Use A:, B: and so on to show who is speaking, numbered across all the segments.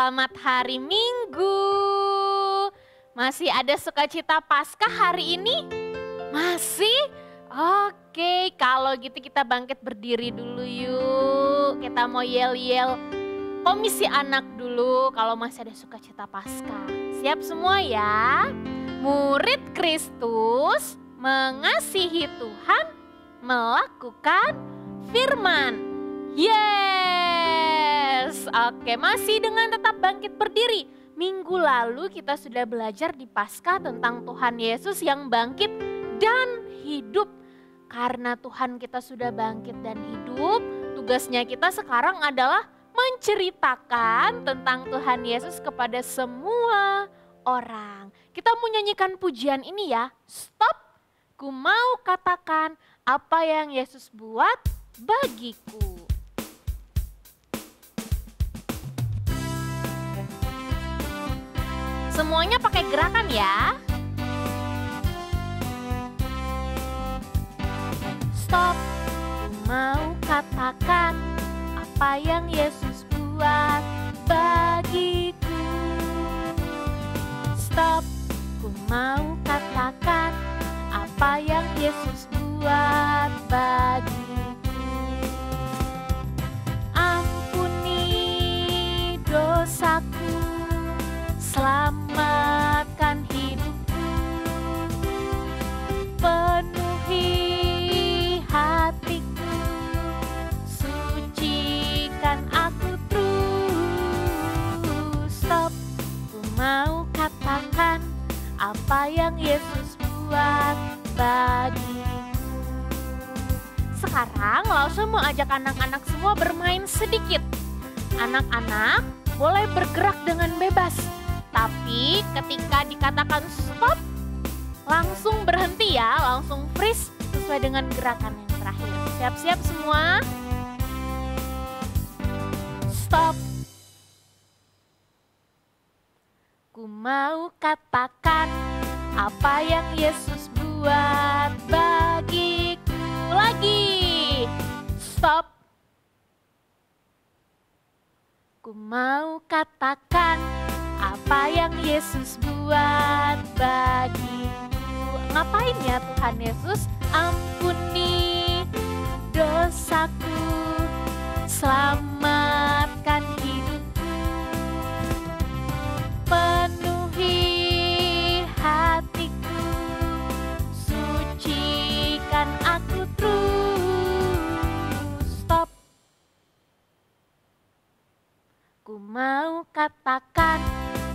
A: Selamat hari Minggu. Masih ada sukacita Paskah hari ini? Masih? Oke, kalau gitu kita bangkit berdiri dulu yuk. Kita mau yel-yel komisi anak dulu kalau masih ada sukacita Paskah. Siap semua ya? Murid Kristus mengasihi Tuhan, melakukan firman. Yes! Oke, masih dengan tetap bangkit berdiri. Minggu lalu kita sudah belajar di Paskah tentang Tuhan Yesus yang bangkit dan hidup. Karena Tuhan kita sudah bangkit dan hidup, tugasnya kita sekarang adalah menceritakan tentang Tuhan Yesus kepada semua orang. Kita mau nyanyikan pujian ini ya. Stop, ku mau katakan apa yang Yesus buat bagiku. Semuanya pakai gerakan ya. Stop, ku mau katakan apa yang Yesus buat bagiku. Stop, ku mau katakan apa yang Yesus buat bagiku. Ampuni dosaku, selamatkan hidupku, penuhi hatiku, sucikan aku terus. Stop, ku mau katakan apa yang Yesus buat bagiku. Sekarang Lause mau ajak anak-anak semua bermain sedikit. Anak-anak boleh bergerak dengan bebas. Tapi ketika dikatakan stop, langsung berhenti ya, langsung freeze sesuai dengan gerakan yang terakhir. Siap-siap semua? Stop. Ku mau katakan apa yang Yesus buat bagiku. Lagi. Stop. Ku mau katakan apa yang Yesus buat bagiku. Ngapain ya Tuhan Yesus? Ampuni dosaku, selamatkan hidupku, penuhi hatiku, sucikan aku terus. Stop. Ku mau katakan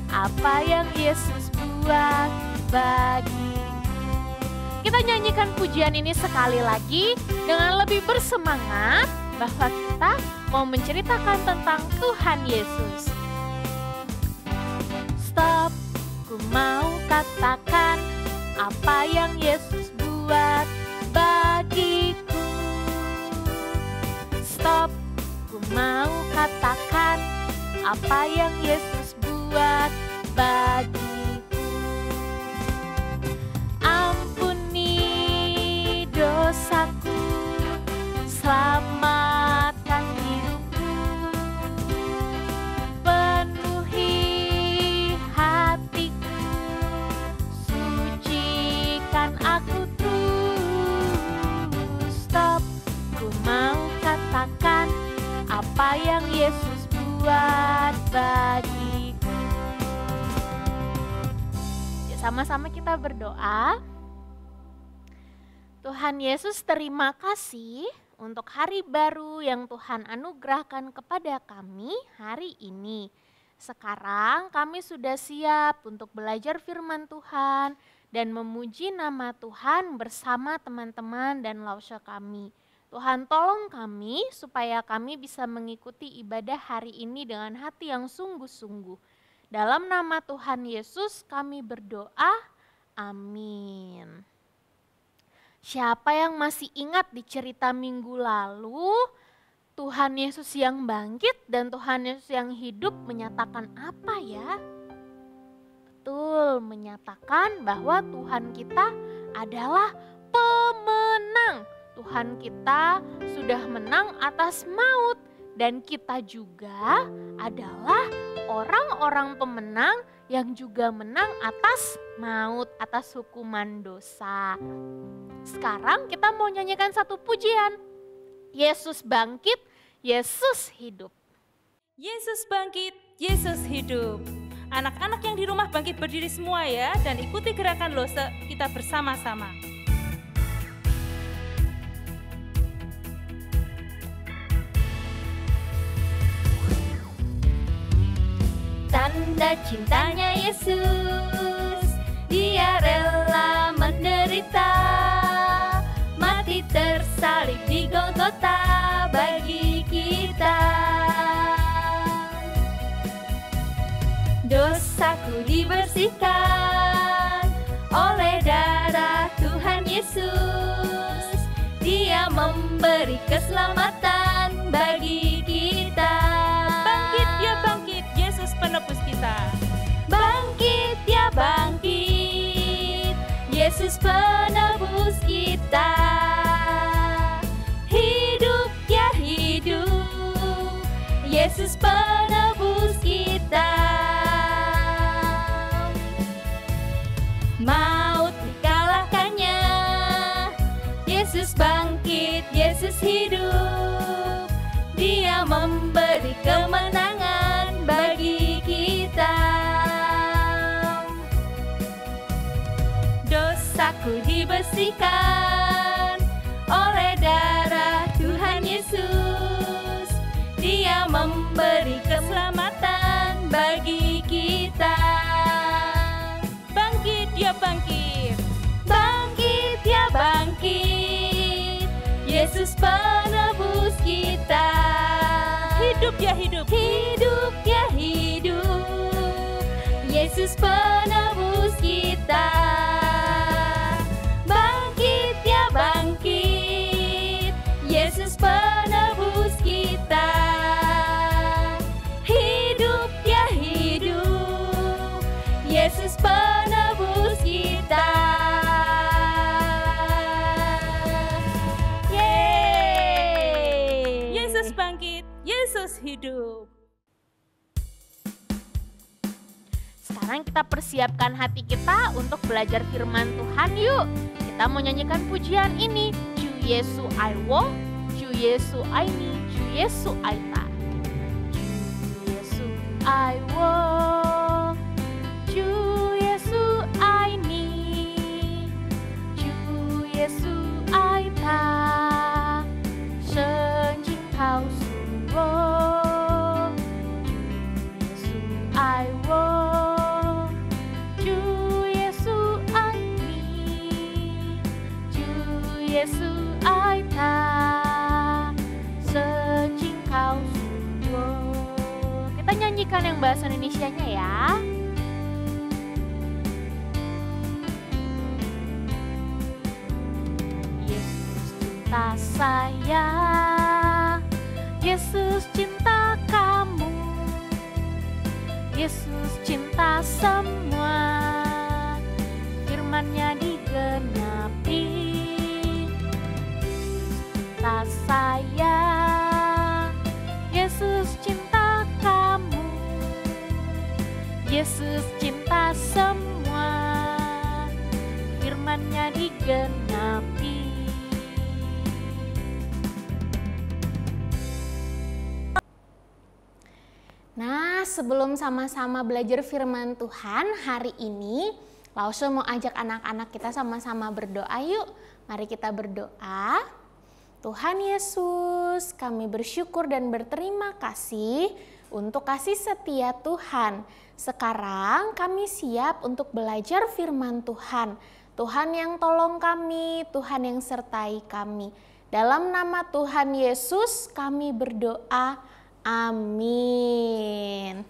A: apa yang Yesus buat bagiku. Kita nyanyikan pujian ini sekali lagi dengan lebih bersemangat bahwa kita mau menceritakan tentang Tuhan Yesus. Stop, ku mau katakan apa yang Yesus buat bagiku. Stop, ku mau katakan apa yang Yesus buat bagiku. Ampuni dosaku, selamatkan hidupku, penuhi hatiku, sucikan aku terus. Stop, ku mau katakan apa yang Yesus buat bagiku. Sama-sama kita berdoa. Tuhan Yesus, terima kasih untuk hari baru yang Tuhan anugerahkan kepada kami hari ini. Sekarang kami sudah siap untuk belajar firman Tuhan dan memuji nama Tuhan bersama teman-teman dan Lause kami. Tuhan tolong kami supaya kami bisa mengikuti ibadah hari ini dengan hati yang sungguh-sungguh. Dalam nama Tuhan Yesus kami berdoa, amin. Siapa yang masih ingat di cerita minggu lalu, Tuhan Yesus yang bangkit dan Tuhan Yesus yang hidup menyatakan apa ya? Betul, menyatakan bahwa Tuhan kita adalah pemenang. Tuhan kita sudah menang atas maut Dan kita juga adalah orang-orang pemenang yang juga menang atas maut, atas hukuman dosa. Sekarang kita mau nyanyikan satu pujian. Yesus bangkit, Yesus hidup.
B: Yesus bangkit, Yesus hidup. Anak-anak yang di rumah bangkit berdiri semua ya, dan ikuti gerakan lose kita bersama-sama.
C: Tanda cintanya Yesus, Dia rela menderita, mati tersalib di Golgota bagi kita. Dosaku dibersihkan oleh darah Tuhan Yesus, Dia memberi keselamatan bagi kita.
B: Bangkit ya bangkit, Yesus penebus kita.
C: Bangkit ya bangkit, Yesus penebus kita. Hidup ya hidup, Yesus penebus kita. Maut dikalahkannya, Yesus bangkit, Yesus hidup. Dia memberi kemenangan bagi kita. Dosaku dibersihkan oleh darah Tuhan Yesus, Dia memberi keselamatan bagi kita.
B: Bangkit ya bangkit,
C: Bangkit ya bangkit, Yesus penebus kita.
B: hidup ya hidup.
C: Hidup ya hidup, Yesus penebus kita. Bangkit ya bangkit, Yesus penebus kita. Hidup ya hidup, Yesus penebus kita. Yeay!
B: Yesus bangkit, Yesus hidup.
A: Sekarang kita persiapkan hati kita untuk belajar firman Tuhan yuk. Kita mau nyanyikan pujian ini. Ju Yesu I wo, Ju Yesu I ni, Ju Yesu I ta. Ju Yesu I wo, Ju Yesu I ni, Ju Yesu I ta. Shen Jing Tao Su wo, Ju Yesu I wo. Yesu ai ta senjing kau suwo. Kita nyanyikan yang bahasa Indonesianya ya. Yesus cinta saya, Yesus cinta kamu, Yesus cinta semua, firman-Nya digenapi. Cinta saya, Yesus cinta kamu, Yesus cinta semua, firman-Nya digenapi.
D: Nah, sebelum sama-sama belajar firman Tuhan hari ini, Lause mau ajak anak-anak kita sama-sama berdoa yuk. Mari kita berdoa. Tuhan Yesus, kami bersyukur dan berterima kasih untuk kasih setia Tuhan. Sekarang kami siap untuk belajar firman Tuhan. Tuhan yang tolong kami, Tuhan yang sertai kami. Dalam nama Tuhan Yesus kami berdoa, amin.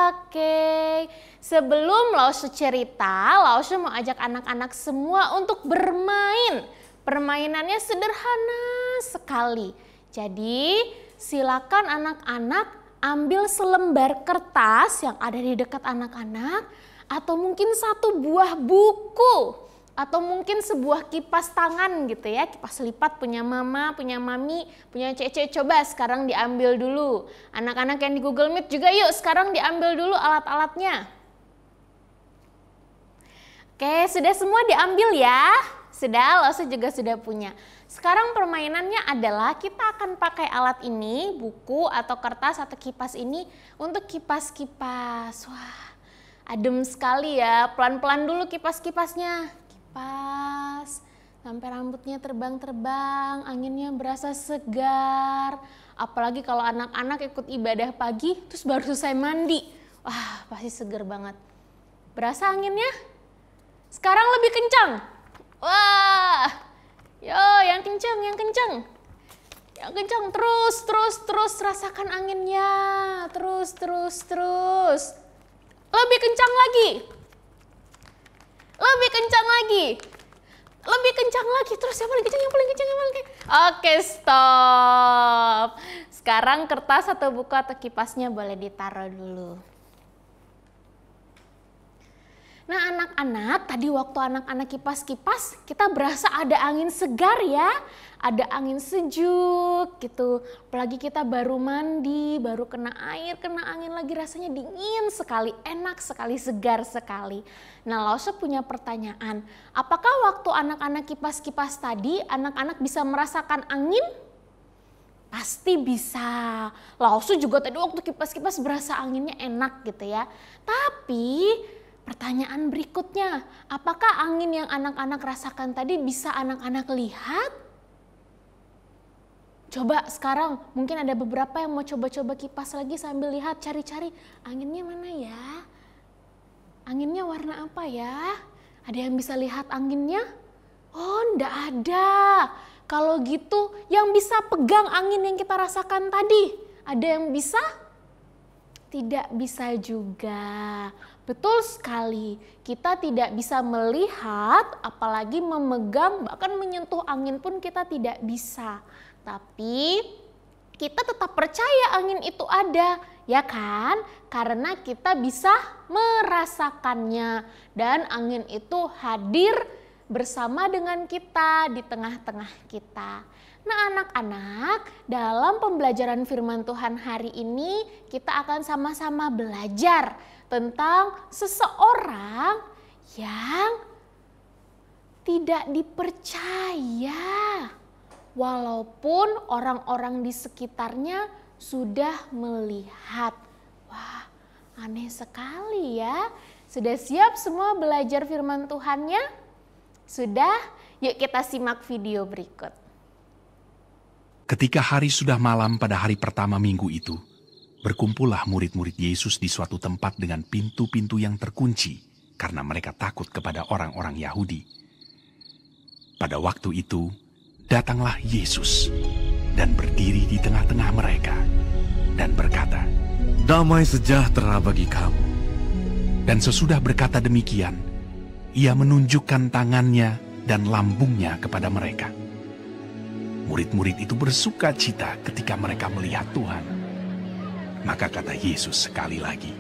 D: Oke, sebelum Lause cerita, Lause mau ajak anak-anak semua untuk bermain. Permainannya sederhana sekali. Jadi silakan anak-anak ambil selembar kertas yang ada di dekat anak-anak atau mungkin satu buah buku. Atau mungkin sebuah kipas tangan gitu ya, kipas lipat punya mama, punya mami, punya cece. Coba sekarang diambil dulu. Anak-anak yang di Google Meet juga yuk sekarang diambil dulu alat-alatnya. Oke, sudah semua diambil ya? Sudah, Lause juga sudah punya. Sekarang permainannya adalah kita akan pakai alat ini, buku atau kertas atau kipas ini untuk kipas-kipas. Wah, adem sekali ya. Pelan-pelan dulu kipas-kipasnya. Kipas, sampai rambutnya terbang-terbang, anginnya berasa segar. Apalagi kalau anak-anak ikut ibadah pagi, terus baru selesai mandi. Wah, pasti segar banget. Berasa anginnya? Sekarang lebih kencang. Wah, yo yang kencang, yang kencang. Yang kencang, terus rasakan anginnya. Terus. Lebih kencang lagi. Lebih kencang lagi. Lebih kencang lagi. Terus yang paling kencang, yang paling kencang, yang paling kencang. Oke, stop. Sekarang kertas atau buku atau kipasnya boleh ditaruh dulu. Nah anak-anak, tadi waktu anak-anak kipas-kipas, kita berasa ada angin segar ya. Ada angin sejuk gitu. Apalagi kita baru mandi, baru kena air, kena angin lagi, rasanya dingin sekali, enak sekali, segar sekali. Nah Lause punya pertanyaan, apakah waktu anak-anak kipas-kipas tadi, anak-anak bisa merasakan angin? Pasti bisa. Lause juga tadi waktu kipas-kipas berasa anginnya enak gitu ya. Tapi pertanyaan berikutnya, apakah angin yang anak-anak rasakan tadi bisa anak-anak lihat? Coba sekarang, mungkin ada beberapa yang mau coba-coba kipas lagi sambil lihat, cari-cari anginnya mana ya? Anginnya warna apa ya? Ada yang bisa lihat anginnya? Oh, enggak ada. Kalau gitu, yang bisa pegang angin yang kita rasakan tadi, ada yang bisa? Tidak bisa juga. Betul sekali, kita tidak bisa melihat, apalagi memegang, bahkan menyentuh angin pun kita tidak bisa. Tapi kita tetap percaya angin itu ada, ya kan? Karena kita bisa merasakannya dan angin itu hadir bersama dengan kita di tengah-tengah kita. Nah anak-anak, dalam pembelajaran firman Tuhan hari ini kita akan sama-sama belajar tentang seseorang yang tidak dipercaya. Walaupun orang-orang di sekitarnya sudah melihat. Wah, aneh sekali ya. Sudah siap semua belajar firman Tuhannya? Sudah? Yuk kita simak video berikut.
E: Ketika hari sudah malam pada hari pertama minggu itu, berkumpullah murid-murid Yesus di suatu tempat dengan pintu-pintu yang terkunci karena mereka takut kepada orang-orang Yahudi. Pada waktu itu, datanglah Yesus dan berdiri di tengah-tengah mereka dan berkata,
F: "Damai sejahtera bagi kamu."
E: Dan sesudah berkata demikian, ia menunjukkan tangannya dan lambungnya kepada mereka. Murid-murid itu bersuka cita ketika mereka melihat Tuhan. Maka kata Yesus sekali lagi,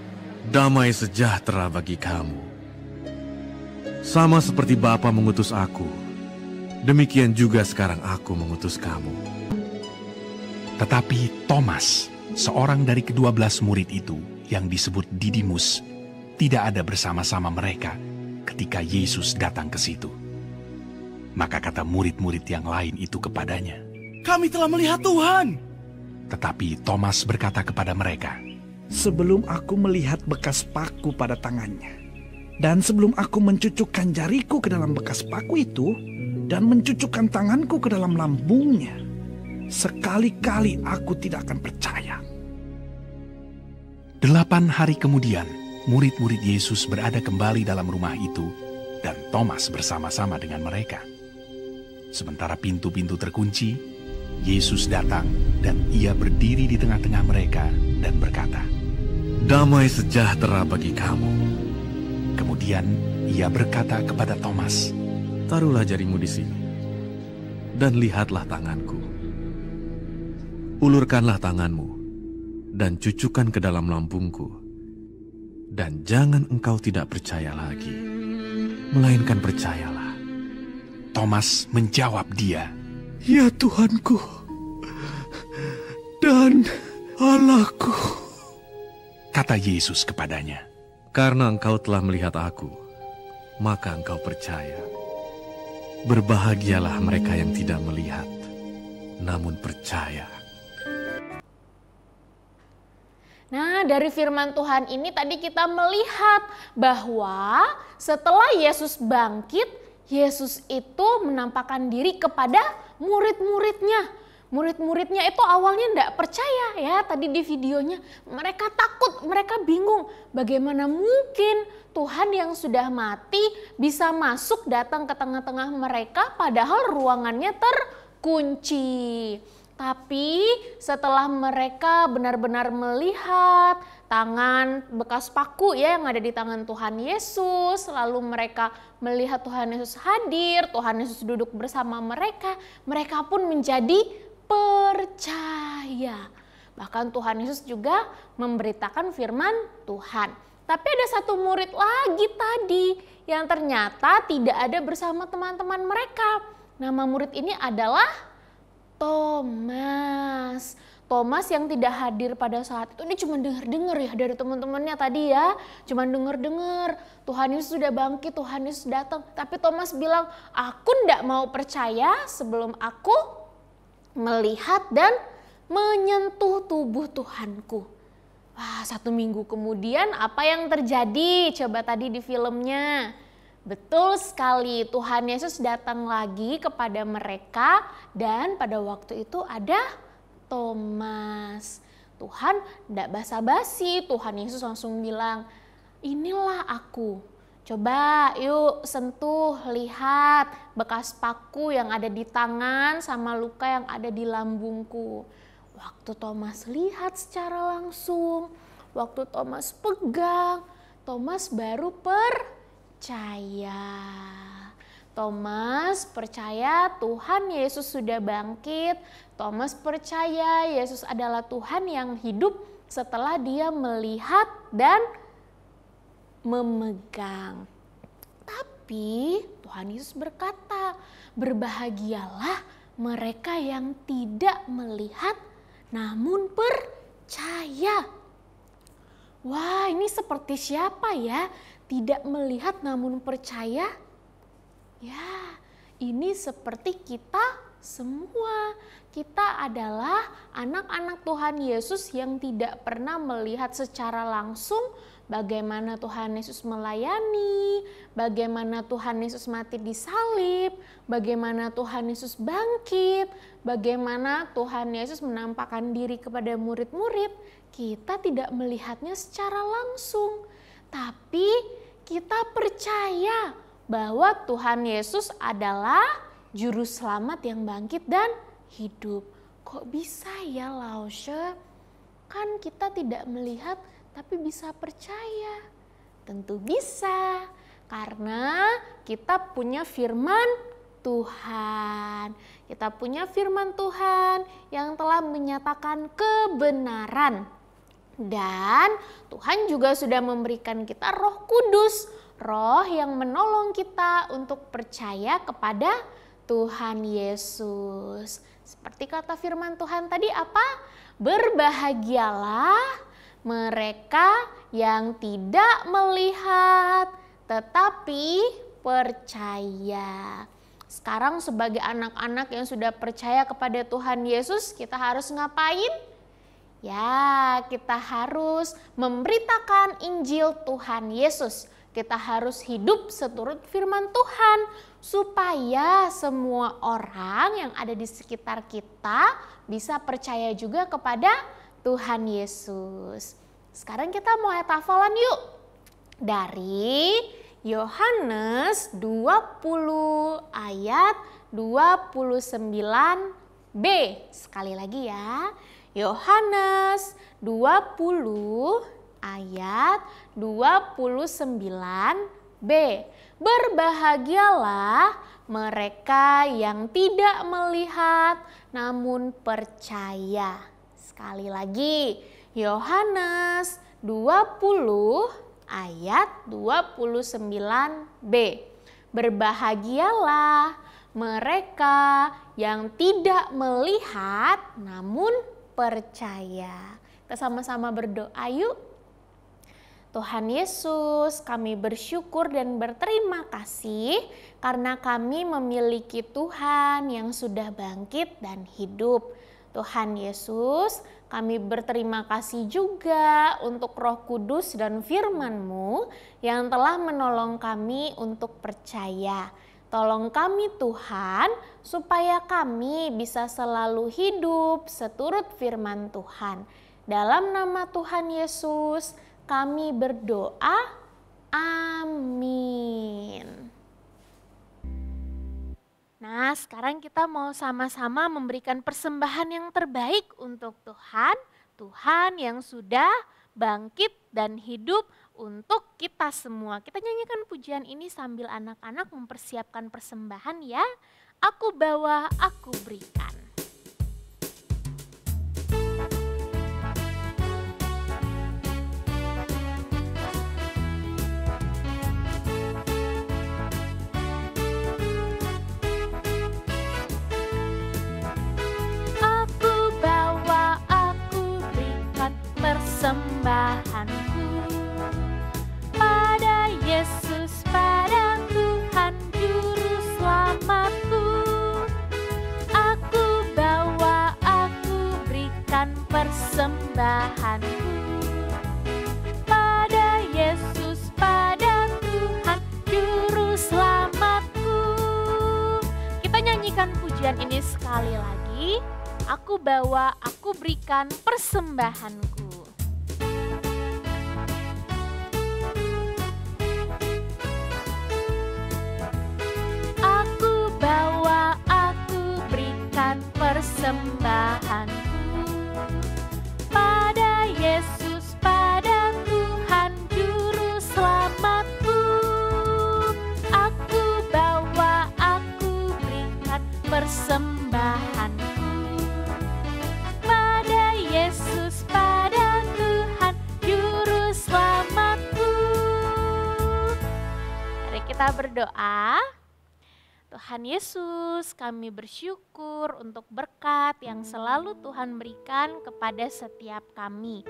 F: "Damai sejahtera bagi kamu. Sama seperti Bapa mengutus aku, demikian juga sekarang aku mengutus kamu."
E: Tetapi Thomas, seorang dari ke-12 murid itu yang disebut Didimus, tidak ada bersama-sama mereka ketika Yesus datang ke situ. Maka kata murid-murid yang lain itu kepadanya,
G: "Kami telah melihat Tuhan."
E: Tetapi Thomas berkata kepada mereka,
G: "Sebelum aku melihat bekas paku pada tangannya, dan sebelum aku mencucukkan jariku ke dalam bekas paku itu, dan mencucukkan tanganku ke dalam lambungnya, sekali-kali aku tidak akan percaya."
E: 8 hari kemudian, murid-murid Yesus berada kembali dalam rumah itu, dan Thomas bersama-sama dengan mereka. Sementara pintu-pintu terkunci, Yesus datang dan ia berdiri di tengah-tengah mereka dan berkata,
F: "Damai sejahtera bagi kamu."
E: Kemudian ia berkata kepada Thomas,
F: "Taruhlah jarimu di sini, dan lihatlah tanganku. Ulurkanlah tanganmu, dan cucukkan ke dalam lambungku. Dan jangan engkau tidak percaya lagi, melainkan percayalah
E: Thomas menjawab dia,
G: "Ya Tuhanku dan Allahku."
E: Kata Yesus kepadanya,
F: Karena engkau telah melihat aku, maka engkau percaya. Berbahagialah mereka yang tidak melihat, namun percaya.
D: Nah, dari firman Tuhan ini tadi kita melihat bahwa setelah Yesus bangkit, Yesus itu menampakkan diri kepada murid-muridnya. Murid-muridnya itu awalnya tidak percaya ya, tadi di videonya. Mereka takut, mereka bingung. Bagaimana mungkin Tuhan yang sudah mati bisa masuk datang ke tengah-tengah mereka padahal ruangannya terkunci. Tapi setelah mereka benar-benar melihat tangan bekas paku ya yang ada di tangan Tuhan Yesus, lalu mereka melihat Tuhan Yesus hadir, Tuhan Yesus duduk bersama mereka, mereka pun menjadi percaya. Bahkan Tuhan Yesus juga memberitakan firman Tuhan. Tapi ada satu murid lagi tadi yang ternyata tidak ada bersama teman-teman mereka. Nama murid ini adalah Thomas. Thomas yang tidak hadir pada saat itu, dia cuma dengar-dengar ya dari teman-temannya tadi ya. Cuma dengar-dengar, Tuhan Yesus sudah bangkit, Tuhan Yesus datang. Tapi Thomas bilang, aku tidak mau percaya sebelum aku melihat dan menyentuh tubuh Tuhanku. Wah, 1 minggu kemudian apa yang terjadi? Coba tadi di filmnya. Betul sekali, Tuhan Yesus datang lagi kepada mereka dan pada waktu itu ada Thomas. Tuhan tidak basa-basi, Tuhan Yesus langsung bilang, inilah aku. Coba yuk sentuh, lihat bekas paku yang ada di tangan sama luka yang ada di lambungku. Waktu Thomas lihat secara langsung, waktu Thomas pegang, Thomas baru percaya. Thomas percaya Tuhan Yesus sudah bangkit. Thomas percaya Yesus adalah Tuhan yang hidup setelah dia melihat dan memegang. Tapi Tuhan Yesus berkata, berbahagialah mereka yang tidak melihat namun percaya. Wah, ini seperti siapa ya? Tidak melihat namun percaya? Ya, ini seperti kita semua. Kita adalah anak-anak Tuhan Yesus yang tidak pernah melihat secara langsung bagaimana Tuhan Yesus melayani, bagaimana Tuhan Yesus mati di salib, bagaimana Tuhan Yesus bangkit, bagaimana Tuhan Yesus menampakkan diri kepada murid-murid. Kita tidak melihatnya secara langsung, tapi kita percaya bahwa Tuhan Yesus adalah juru selamat yang bangkit dan hidup. Kok bisa ya Lausche? Kan kita tidak melihat tapi bisa percaya. Tentu bisa, karena kita punya firman Tuhan. Kita punya firman Tuhan yang telah menyatakan kebenaran. Dan Tuhan juga sudah memberikan kita Roh Kudus, Roh yang menolong kita untuk percaya kepada Tuhan Yesus. Seperti kata firman Tuhan tadi apa? Berbahagialah mereka yang tidak melihat tetapi percaya. Sekarang sebagai anak-anak yang sudah percaya kepada Tuhan Yesus, kita harus ngapain? Ya, kita harus memberitakan Injil Tuhan Yesus. Kita harus hidup seturut firman Tuhan supaya semua orang yang ada di sekitar kita bisa percaya juga kepada Tuhan Yesus. Sekarang kita mau hafalan yuk. Dari Yohanes 20 ayat 29b. Sekali lagi ya. Yohanes 20 ayat 29b. Berbahagialah mereka yang tidak melihat namun percaya. Sekali lagi, Yohanes 20 ayat 29b. Berbahagialah mereka yang tidak melihat namun percaya. Kita sama-sama berdoa yuk. Tuhan Yesus, kami bersyukur dan berterima kasih karena kami memiliki Tuhan yang sudah bangkit dan hidup. Tuhan Yesus, kami berterima kasih juga untuk Roh Kudus dan firman-Mu yang telah menolong kami untuk percaya. Tolong kami Tuhan, supaya kami bisa selalu hidup seturut firman Tuhan. Dalam nama Tuhan Yesus, kami berdoa. Amin.
A: Nah, sekarang kita mau sama-sama memberikan persembahan yang terbaik untuk Tuhan. Tuhan yang sudah bangkit dan hidup untuk kita semua. Kita nyanyikan pujian ini sambil anak-anak mempersiapkan persembahan ya. Aku bawa, aku berikan. Persembahanku pada Yesus, pada Tuhan Juru Selamatku. Aku bawa, aku berikan persembahanku pada Yesus, pada Tuhan Juru Selamatku. Kita nyanyikan pujian ini sekali lagi. Aku bawa, aku berikan persembahanku. Persembahanku pada Yesus, pada Tuhan Juru Selamatku. Aku bawa, aku berikan persembahanku pada Yesus, pada Tuhan Juru Selamatku. Mari kita berdoa. Tuhan Yesus, kami bersyukur untuk berkat yang selalu Tuhan berikan kepada setiap kami.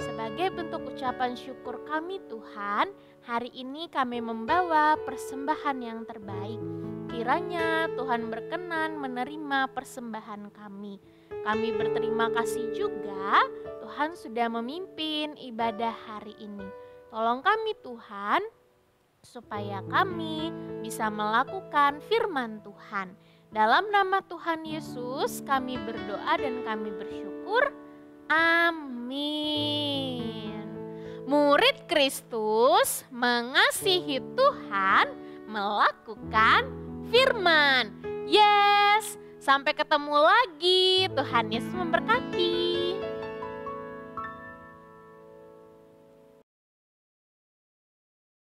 A: Sebagai bentuk ucapan syukur kami Tuhan, hari ini kami membawa persembahan yang terbaik. Kiranya Tuhan berkenan menerima persembahan kami. Kami berterima kasih juga Tuhan sudah memimpin ibadah hari ini. Tolong kami Tuhan, supaya kami bisa melakukan firman Tuhan. Dalam nama Tuhan Yesus kami berdoa dan kami bersyukur. Amin. Murid Kristus mengasihi Tuhan, melakukan firman. Yes, sampai ketemu lagi. Tuhan Yesus memberkati.